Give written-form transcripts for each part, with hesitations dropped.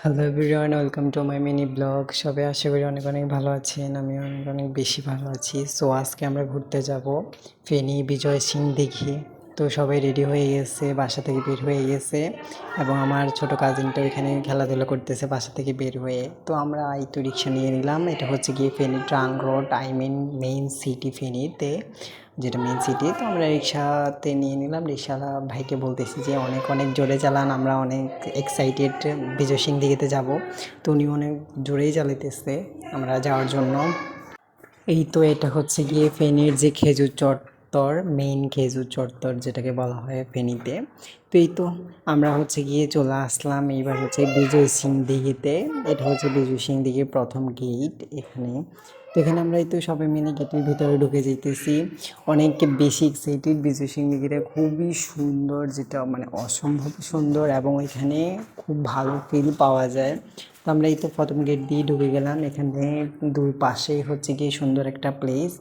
Hello everyone, welcome to my mini blog. সবাই আশা করি অনেক অনেক ভালো আছেন। আমি অনেক অনেক বেশি ভালো আছি। সো আজকে আমরা ঘুরতে যাব ফেনী বিজয় সিং দিঘি। তো সবাই রেডি হয়ে গেছে, বাসা থেকে বের হয়ে গেছে এবং আমার ছোট কাজিনটা ওইখানে খেলাধুলা করতেছে বাসা থেকে বের হয়ে। তো আমরা এই তো রিক্সা নিয়ে নিলাম। এটা হচ্ছে গিয়ে Feni trunk road, I mean main city ফেনীতে, যেটা মেন সিটি। তো আমরা রিক্সাতে নিয়ে নিলাম। রিক্সাওয়ালা ভাইকে বলতেছি যে অনেক অনেক জোরে চালান, আমরা অনেক এক্সাইটেড বিজয় সিং দিঘিতে যাব। তো উনি অনেক জোরেই চালাইতেছে আমরা যাওয়ার জন্য। এই তো এটা হচ্ছে গিয়ে ফেনীর যে খেজুর চত্বর, মেইন খেজুর চত্বর যেটাকে বলা হয় ফেনীতে। তো এই তো আমরা হচ্ছে গিয়ে চলে আসলাম এইবার হচ্ছে বিজয় সিং দিঘিতে। এটা হচ্ছে বিজয় সিং দিঘির প্রথম গেট এখানে। তো এখানে আমরা এই তো সবাই মিলে গেটের ভিতরে ঢুকে যেতেছি। অনেক বেশি এক্সাইটেড। বিজয় সিং দিঘিটা খুবই সুন্দর, যেটা মানে অসম্ভব সুন্দর, এবং এখানে খুব ভালো ফিল পাওয়া যায়। তো আমরা এই তো প্রথম গেট দিয়ে ঢুকে গেলাম। এখানে দুই পাশেই হচ্ছে গিয়ে সুন্দর একটা প্লেস,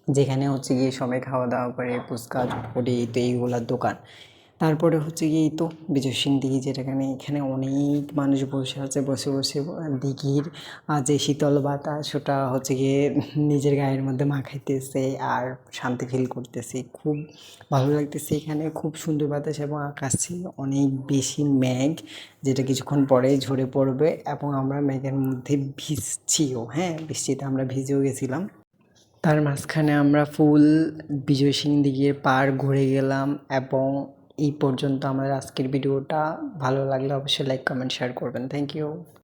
যেখানে হচ্ছে গিয়ে সবাই খাওয়া দাওয়া করে, ফুচকা চটপটি তো এইগুলার দোকান। তারপরে হচ্ছে গিয়ে এই তো বিজয় সিং দিঘি, যেটাখানে এখানে অনেক মানুষ বসে আছে, বসে বসে দিঘির যে শীতল বাতাস ওটা হচ্ছে গিয়ে নিজের গায়ের মধ্যে মাখাইতেছে আর শান্তি ফিল করতেছি। খুব ভালো লাগতেছে এখানে, খুব সুন্দর বাতাস এবং আকাশে অনেক বেশি মেঘ, যেটা কিছুক্ষণ পরেই ঝরে পড়বে এবং আমরা মেঘের মধ্যে ভিজছিও। হ্যাঁ, বৃষ্টিতে আমরা ভিজেও গেছিলাম। তার মাঝখানে আমরা ফুল বিজয় সিং দিঘির পাড় ঘুরে গেলাম। এবং এই পর্যন্ত আমাদের আজকের ভিডিওটা। ভালো লাগলে অবশ্যই লাইক কমেন্ট শেয়ার করবেন। Thank you.